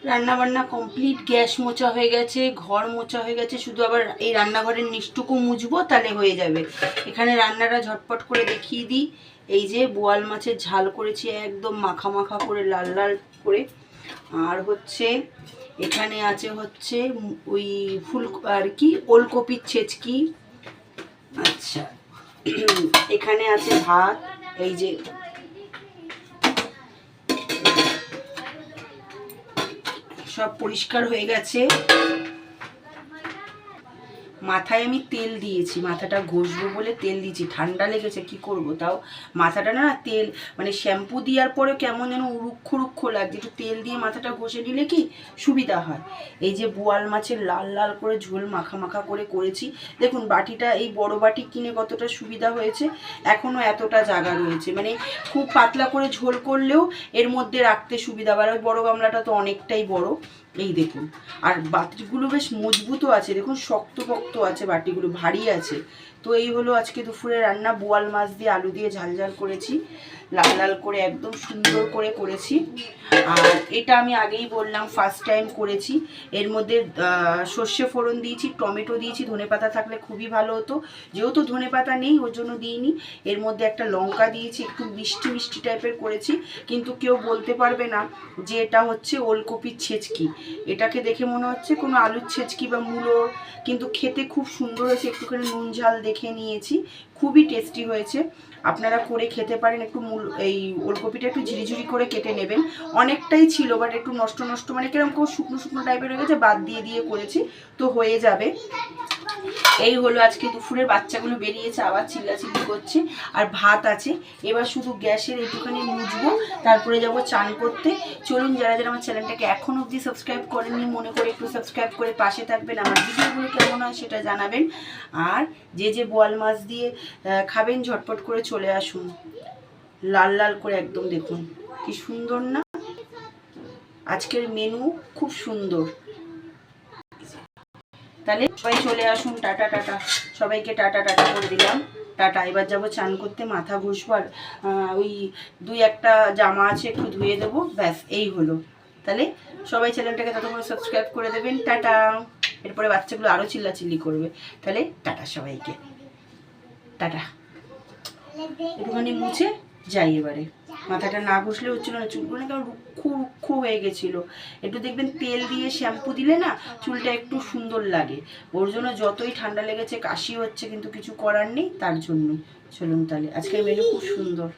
রান্না বান্না complete, gas মোছা হয়ে গেছে, ঘর মোছা হয়ে গেছে, শুধু আবার এই রান্নাঘরের নিচটুকু মুছবো, তাহলে হয়ে যাবে। এখানে রান্নাটা ঝটপট করে দেখিয়ে দিই। এই যে বোয়াল মাছের ঝাল করেছি, একদম মাখা মাখা করে, লাল লাল করে। আর হচ্ছে এখানে আছে হচ্ছে ওই ফুল আর কি ওলকপির ছেচকি। আচ্ছা, এখানে আছে ভাত। এই যে সব পরিষ্কার হয়ে গেছে। মাথায় আমি তেল দিয়েছি, মাথাটা ঘষবো বলে তেল দিয়েছি, ঠান্ডা লেগেছে কি করব, তাও মাথাটা না তেল মানে শ্যাম্পু দেওয়ার পরে কেমন যেন রুক্ষ রুক্ষ লাগছে, একটু তেল দিয়ে মাথাটা ঘষে নিলে কি সুবিধা হয়। এই যে বোয়াল মাছের লাল লাল করে ঝোল মাখা মাখা করে করেছি। দেখুন বাটিটা, এই বড় বাটি কিনে কতটা সুবিধা হয়েছে, এখনও এতটা জায়গা রয়েছে, মানে খুব পাতলা করে ঝোল করলেও এর মধ্যে রাখতে সুবিধা। আর ওই বড় গামলাটা তো অনেকটাই বড়। এই দেখুন, আর বাটিগুলো বেশ মজবুতও আছে, দেখুন শক্তপোক্ত আছে, বাটিগুলো ভারী আছে। তো এই হলো আজকে দুপুরে রান্না। বোয়াল মাছ দিয়ে আলু দিয়ে ঝাল ঝাল করেছি, লাল লাল করে একদম সুন্দর করে করেছি। আর এটা আমি আগেই বললাম ফার্স্ট টাইম করেছি। এর মধ্যে সর্ষে ফোড়ন দিয়েছি, টমেটো দিয়েছি, ধনেপাতা থাকলে খুবই ভালো হতো, যেহেতু ধনেপাতা নেই ওর জন্য দিইনি। এর মধ্যে একটা লঙ্কা দিয়েছি, একটু মিষ্টি মিষ্টি টাইপের করেছি, কিন্তু কেউ বলতে পারবে না যে এটা হচ্ছে ওলকপির ছেচকি। এটাকে দেখে মনে হচ্ছে কোনো আলুর ছেচকি বা মূলোর, কিন্তু খেতে খুব সুন্দর হয়েছে। একটুখানি নুন ঝাল দেখে নিয়েছি, খুবই টেস্টি হয়েছে। আপনারা করে খেতে পারেন। একটু এই ওলকপিটা একটু ঝিরিঝিরি করে কেটে নেবেন। অনেকটাই ছিল, বাট একটু নষ্ট নষ্ট মানে কিরকম শুকনো শুকনো টাইপের হয়ে গেছে, বাদ দিয়ে দিয়ে করেছি, তো হয়ে যাবে। এই হলো আজকে দুপুরের। বাচ্চাগুলো বেরিয়েছে, আবার চিল্লাচিল্লি করছে। আর ভাত আছে, এবার শুধু গ্যাসের একটুখানি মুছবো, তারপরে যাব চান করতে। চলুন, যারা যারা আমার চ্যানেলটাকে এখন অবধি সাবস্ক্রাইব করেননি, মনে করে একটু সাবস্ক্রাইব করে পাশে থাকবেন, আমার ভিডিওগুলো কেমন হয় সেটা জানাবেন। আর যে যে বোয়াল মাছ দিয়ে খাবেন ঝটপট করে চলে আসুন। লাল লাল করে একদম, দেখুন কি সুন্দর না। আজকের মেনু খুব সুন্দর। তাহলে সবাই চলে আসুন। টাটা টাটা, সবাইকে টাটা টাটা করে দিলাম। টাটা। এবার যাবো চান করতে, মাথা ঘষবো, আর ওই দুই একটা জামা আছে একটু ধুয়ে দেবো, ব্যাস এই হলো। তাহলে সবাই চ্যানেলটাকে ততক্ষণ সাবস্ক্রাইব করে দেবেন। টাটা। এরপরে বাচ্চাগুলো আরও চিল্লাচিল্লি করবে। তাহলে টাটা সবাইকে, টাটা। একটুখানি মুছে যাই এবারে। মাথাটা না ঘষলে হচ্ছিল না, চুলগুলো কেমন রুক্ষ রুক্ষ হয়ে গেছিলো। একটু দেখবেন তেল দিয়ে শ্যাম্পু দিলে না চুলটা একটু সুন্দর লাগে। ওর জন্য যতই ঠান্ডা লেগেছে, কাশি হচ্ছে, কিন্তু কিছু করার নেই, তার জন্য। চলুন তাহলে, আজকের মেনু খুব সুন্দর।